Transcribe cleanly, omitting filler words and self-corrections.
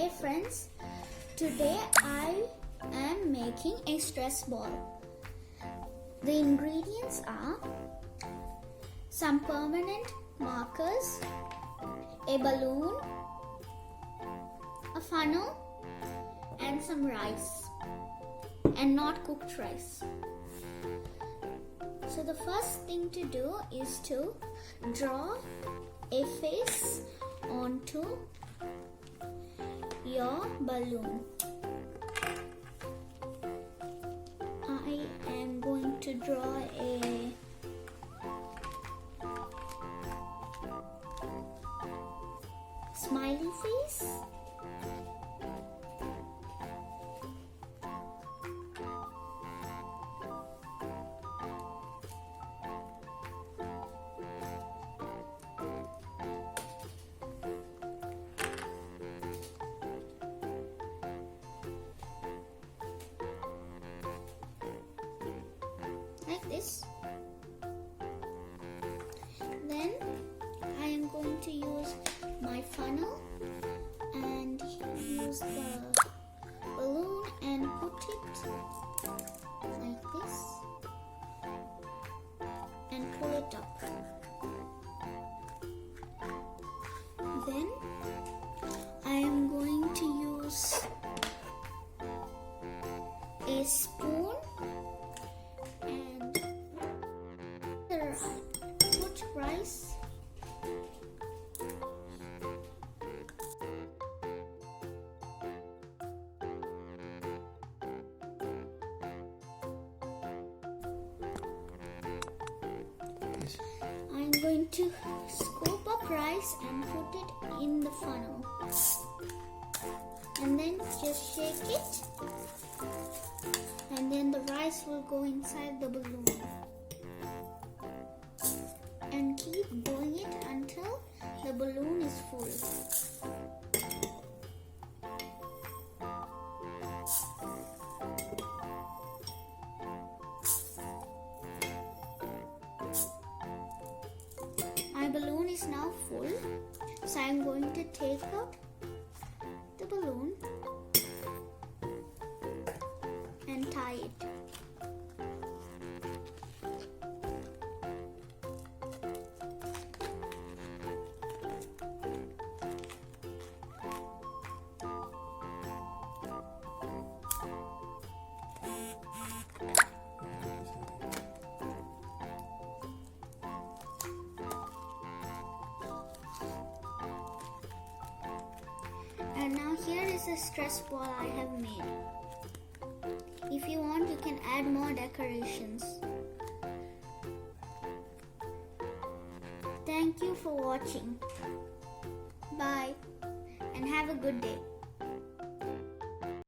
Hey friends, today I am making a stress ball. The ingredients are some permanent markers, a balloon, a funnel, and some rice, and not cooked rice. So the first thing to do is to draw a face onto your balloon. I am going to draw a smiley face. Like this. Then I am going to use my funnel and use the balloon and put it like this and pull it up. Then I am going to use a spoon and put rice I'm going to scoop up rice and put it in the funnel and then just shake it, and then the rice will go inside the balloon, and keep doing it until the balloon is full. My balloon is now full, so I'm going to take out the balloon and tie it. And now here is the stress ball I have made. If you want, you can add more decorations. Thank you for watching. Bye and have a good day.